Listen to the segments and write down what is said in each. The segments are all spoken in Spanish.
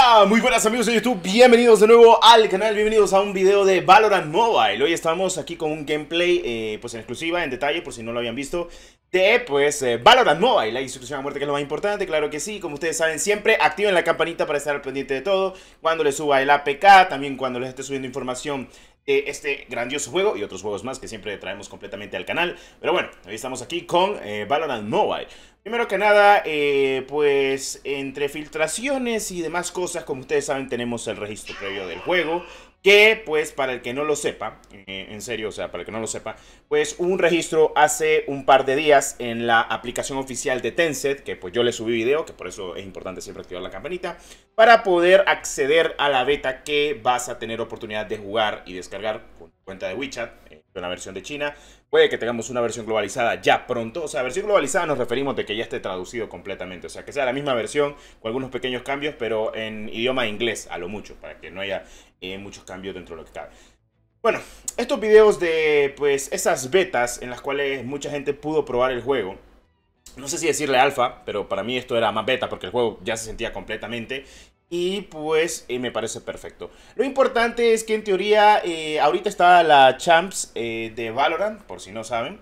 Hola, muy buenas amigos de YouTube, bienvenidos de nuevo al canal, bienvenidos a un video de Valorant Mobile. Hoy estamos aquí con un gameplay pues en exclusiva, en detalle, por si no lo habían visto, de Valorant Mobile, la instrucción a muerte, que es lo más importante, claro que sí. Como ustedes saben, siempre activen la campanita para estar al pendiente de todo, cuando les suba el APK, también cuando les esté subiendo información de este grandioso juego y otros juegos más que siempre traemos completamente al canal. Pero bueno, hoy estamos aquí con Valorant Mobile. Primero que nada, pues entre filtraciones y demás cosas, como ustedes saben, tenemos el registro previo del juego. Que pues para el que no lo sepa, en serio, o sea, para el que no lo sepa, pues hubo un registro hace un par de días en la aplicación oficial de Tencent, que pues yo le subí video, que por eso es importante siempre activar la campanita, para poder acceder a la beta que vas a tener oportunidad de jugar y descargar con tu cuenta de WeChat, una versión de China. Puede que tengamos una versión globalizada ya pronto. O sea, versión globalizada nos referimos de que ya esté traducido completamente. O sea, que sea la misma versión con algunos pequeños cambios, pero en idioma inglés a lo mucho, para que no haya muchos cambios dentro de lo que cabe. Bueno, estos videos de pues esas betas en las cuales mucha gente pudo probar el juego. No sé si decirle alfa, pero para mí esto era más beta porque el juego ya se sentía completamente. Y pues me parece perfecto. Lo importante es que en teoría ahorita está la Champs de Valorant, por si no saben.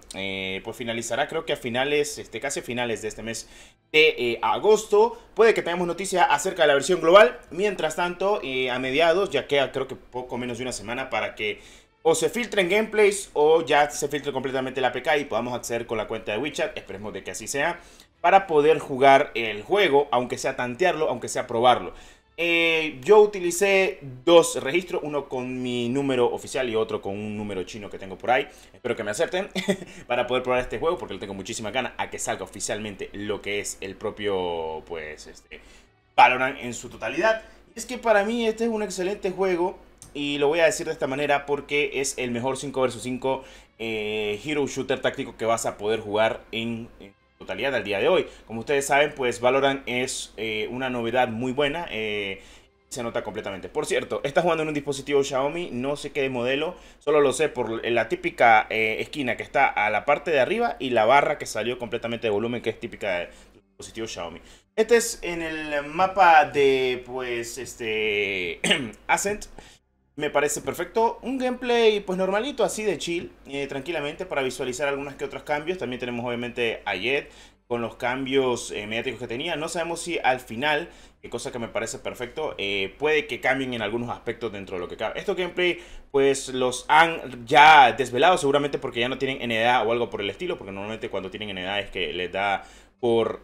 Pues finalizará creo que a finales, casi a finales de este mes de agosto. Puede que tengamos noticia acerca de la versión global. Mientras tanto, a mediados, ya queda creo que poco menos de una semana para que o se filtren gameplays o ya se filtre completamente la APK y podamos acceder con la cuenta de WeChat. Esperemos de que así sea, para poder jugar el juego, aunque sea tantearlo, aunque sea probarlo. Yo utilicé dos registros, uno con mi número oficial y otro con un número chino que tengo por ahí. Espero que me acepten para poder probar este juego, porque le tengo muchísima ganas a que salga oficialmente lo que es el propio, pues, Valorant en su totalidad. Y es que para mí este es un excelente juego. Y lo voy a decir de esta manera porque es el mejor 5 vs 5 Hero Shooter táctico que vas a poder jugar en totalidad al día de hoy. Como ustedes saben, pues Valorant es una novedad muy buena. Se nota completamente. Por cierto, está jugando en un dispositivo Xiaomi, no sé qué modelo, solo lo sé por la típica esquina que está a la parte de arriba y la barra que salió completamente de volumen, que es típica del dispositivo Xiaomi. Este es en el mapa de, pues, Ascent. Me parece perfecto. Un gameplay pues normalito, así de chill, tranquilamente, para visualizar algunos que otros cambios. También tenemos obviamente a Jet con los cambios mediáticos que tenía. No sabemos si al final, cosa que me parece perfecto, puede que cambien en algunos aspectos dentro de lo que cabe. Estos gameplay pues los han ya desvelado seguramente porque ya no tienen NDA o algo por el estilo, porque normalmente cuando tienen NDA es que les da por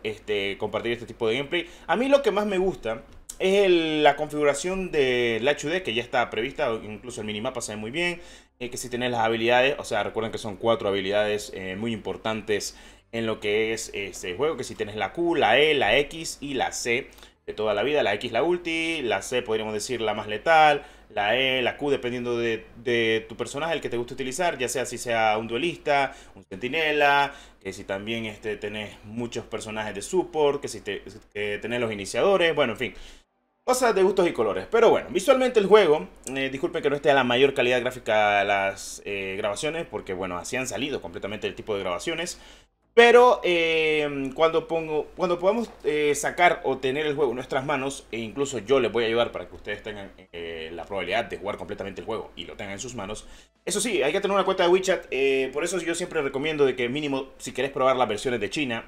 compartir este tipo de gameplay. A mí lo que más me gusta es la configuración del HUD, que ya está prevista, incluso el minimapa se ve muy bien. Que si tenés las habilidades, o sea, recuerden que son 4 habilidades muy importantes en lo que es este juego, que si tenés la Q, la E, la X y la C de toda la vida. La X la ulti, la C podríamos decir la más letal, la E, la Q dependiendo de tu personaje, el que te guste utilizar, ya sea si sea un duelista, un centinela, que si también tenés muchos personajes de support, que si que tenés los iniciadores, bueno, en fin. Cosas de gustos y colores. Pero bueno, visualmente el juego, disculpen que no esté a la mayor calidad gráfica las grabaciones, porque bueno, así han salido completamente el tipo de grabaciones. Pero cuando podamos sacar o tener el juego en nuestras manos, e incluso yo les voy a ayudar para que ustedes tengan la probabilidad de jugar completamente el juego y lo tengan en sus manos. Eso sí, hay que tener una cuenta de WeChat, por eso yo siempre recomiendo de que mínimo, si querés probar las versiones de China,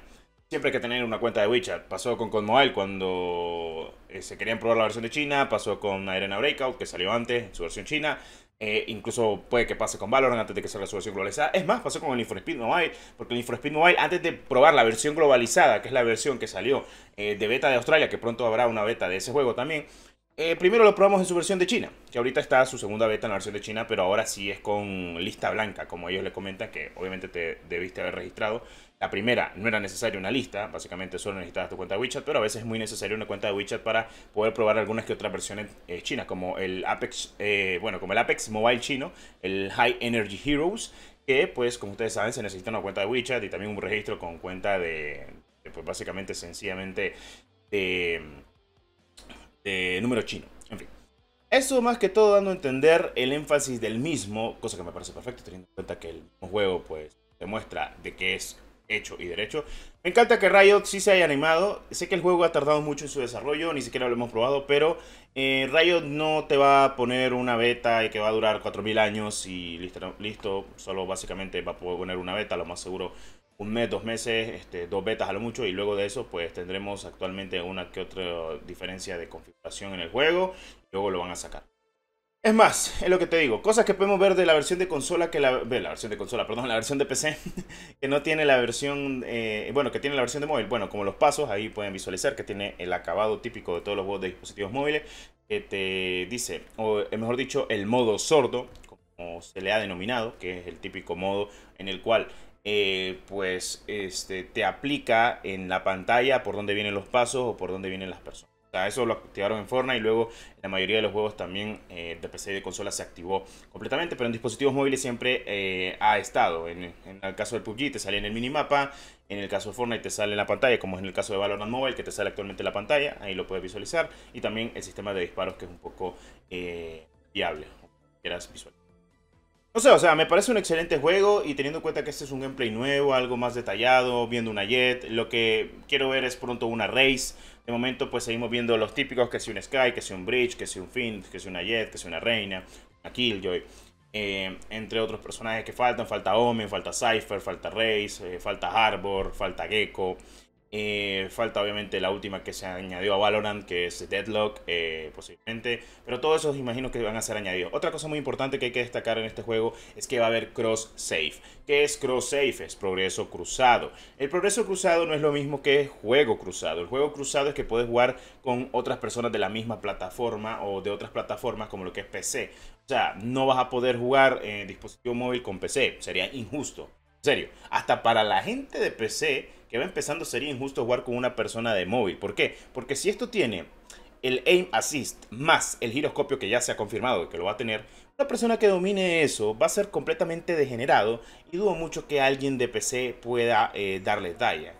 siempre hay que tener una cuenta de WeChat. Pasó con Mobile cuando se querían probar la versión de China. Pasó con Arena Breakout, que salió antes, su versión china. Incluso puede que pase con Valorant antes de que salga su versión globalizada. Es más, pasó con el Need for Speed Mobile. Porque el Need for Speed Mobile, antes de probar la versión globalizada, que es la versión que salió de beta de Australia, que pronto habrá una beta de ese juego también, primero lo probamos en su versión de China, que ahorita está su segunda beta en la versión de China, pero ahora sí es con lista blanca, como ellos le comentan, que obviamente te debiste haber registrado. La primera no era necesaria una lista, básicamente solo necesitabas tu cuenta de WeChat, pero a veces es muy necesaria una cuenta de WeChat para poder probar algunas que otras versiones chinas, como el Apex, como el Apex Mobile chino, el High Energy Heroes, que pues como ustedes saben se necesita una cuenta de WeChat y también un registro con cuenta pues básicamente sencillamente de número chino, en fin. Eso más que todo dando a entender el énfasis del mismo, cosa que me parece perfecto teniendo en cuenta que el mismo juego pues demuestra de que es hecho y derecho. Me encanta que Riot sí se haya animado. Sé que el juego ha tardado mucho en su desarrollo, ni siquiera lo hemos probado, pero Riot no te va a poner una beta y que va a durar 4000 años y listo. Solo básicamente va a poner una beta, lo más seguro un mes, 2 meses, 2 betas a lo mucho, y luego de eso pues tendremos actualmente una que otra diferencia de configuración en el juego, luego lo van a sacar. Es más, es lo que te digo, cosas que podemos ver de la versión de consola, la versión de consola, perdón, la versión de PC, que no tiene la versión, bueno, que tiene la versión de móvil, bueno, como los pasos, ahí pueden visualizar que tiene el acabado típico de todos los juegos de dispositivos móviles, que te dice, o mejor dicho, el modo sordo, como se le ha denominado, que es el típico modo en el cual te aplica en la pantalla por dónde vienen los pasos o por dónde vienen las personas. O sea, eso lo activaron en Fortnite y luego en la mayoría de los juegos también de PC y de consola se activó completamente, pero en dispositivos móviles siempre ha estado. En el caso del PUBG te sale en el minimapa, en el caso de Fortnite te sale en la pantalla, como es en el caso de Valorant Mobile, que te sale actualmente en la pantalla, ahí lo puedes visualizar, y también el sistema de disparos, que es un poco viable, quieras visualizar. No sé, o sea, me parece un excelente juego, y teniendo en cuenta que este es un gameplay nuevo, algo más detallado, viendo una Jet, lo que quiero ver es pronto una Raze. De momento pues seguimos viendo los típicos, que sea un Sky, que sea un Breach, que sea un Finn, que sea una Jet, que sea una Reina, una Killjoy. Entre otros personajes que faltan, falta Omen, falta Cypher, falta Raze, falta Harbor, falta Gecko. Falta obviamente la última que se añadió a Valorant, que es Deadlock, posiblemente. Pero todos esos imagino que van a ser añadidos. Otra cosa muy importante que hay que destacar en este juego es que va a haber cross-save. ¿Qué es cross-save? Es progreso cruzado. El progreso cruzado no es lo mismo que juego cruzado. El juego cruzado es que puedes jugar con otras personas de la misma plataforma o de otras plataformas, como lo que es PC. O sea, no vas a poder jugar en dispositivo móvil con PC. Sería injusto. En serio, hasta para la gente de PC que va empezando sería injusto jugar con una persona de móvil. ¿Por qué? Porque si esto tiene el Aim Assist más el giroscopio, que ya se ha confirmado que lo va a tener, una persona que domine eso va a ser completamente degenerado, y dudo mucho que alguien de PC pueda darle talla.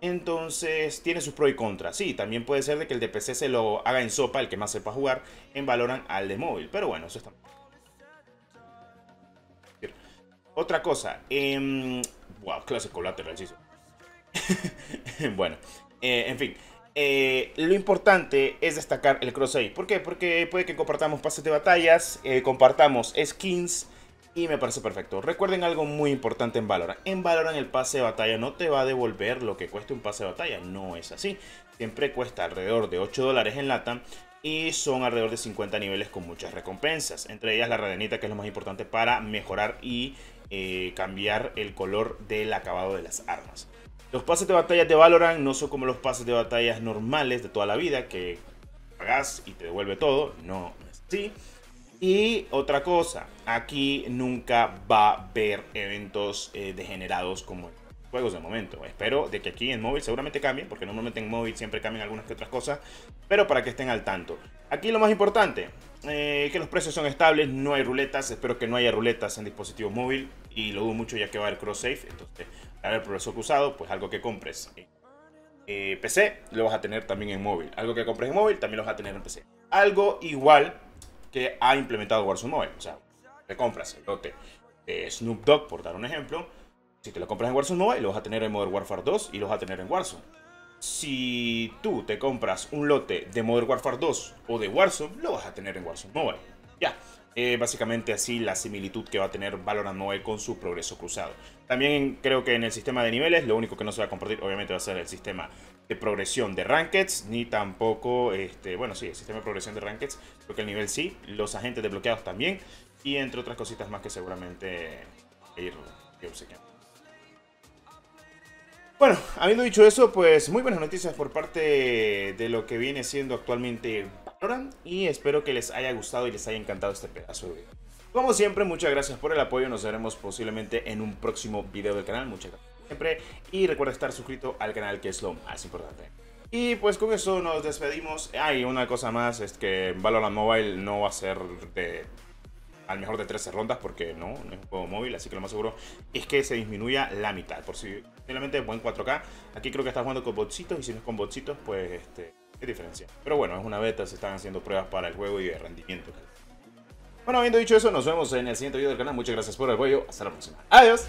Entonces tiene sus pros y contras. Sí, también puede ser de que el de PC se lo haga en sopa, el que más sepa jugar, en Valorant al de móvil. Pero bueno, eso está. Otra cosa, wow, clase collateral, sí. Bueno, en fin, lo importante es destacar el cross-save. ¿Por qué? Porque puede que compartamos pases de batallas, compartamos skins, y me parece perfecto. Recuerden algo muy importante en Valorant. En Valorant el pase de batalla no te va a devolver lo que cueste un pase de batalla. No es así. Siempre cuesta alrededor de $8 en LATAM, y son alrededor de 50 niveles con muchas recompensas. Entre ellas la radenita, que es lo más importante para mejorar y cambiar el color del acabado de las armas. Los pases de batalla de Valorant no son como los pases de batallas normales de toda la vida, que pagas y te devuelve todo. No es así. Y otra cosa, aquí nunca va a haber eventos degenerados como en juegos de momento. Espero de que aquí en móvil seguramente cambien, porque normalmente en móvil siempre cambian algunas que otras cosas, pero para que estén al tanto. Aquí lo más importante, que los precios son estables, no hay ruletas. Espero que no haya ruletas en dispositivos móvil, y lo dudo mucho, ya que va a haber cross-save. Entonces, a ver, progreso cruzado, pues algo que compres en PC lo vas a tener también en móvil. Algo que compres en móvil también lo vas a tener en PC. Algo igual que ha implementado Warzone Mobile. O sea, te compras el lote de Snoop Dogg, por dar un ejemplo. Si te lo compras en Warzone Mobile, lo vas a tener en Modern Warfare 2 y lo vas a tener en Warzone. Si tú te compras un lote de Modern Warfare 2 o de Warzone, lo vas a tener en Warzone Mobile. Ya. Básicamente así la similitud que va a tener Valorant Mobile con su progreso cruzado. También creo que en el sistema de niveles, lo único que no se va a compartir obviamente va a ser el sistema de progresión de Rankeds, ni tampoco, bueno, sí, el sistema de progresión de Rankeds. Creo que el nivel sí, los agentes desbloqueados también, y entre otras cositas más que seguramente ir obsequiando. Bueno, habiendo dicho eso, pues muy buenas noticias por parte de lo que viene siendo actualmente Valorant, y espero que les haya gustado y les haya encantado este pedazo de video. Como siempre, muchas gracias por el apoyo. Nos veremos posiblemente en un próximo video del canal. Muchas gracias siempre, y recuerda estar suscrito al canal, que es lo más importante. Y pues con eso nos despedimos. Y una cosa más, es que Valorant Mobile no va a ser al mejor de 13 rondas, porque no es un juego móvil, así que lo más seguro es que se disminuya la mitad. Por si simplemente buen 4K. Aquí creo que está jugando con botsitos, y si no es con botsitos, pues qué diferencia. Pero bueno, es una beta, se están haciendo pruebas para el juego y de rendimiento. Bueno, habiendo dicho eso, nos vemos en el siguiente video del canal. Muchas gracias por el apoyo. Hasta la próxima. Adiós.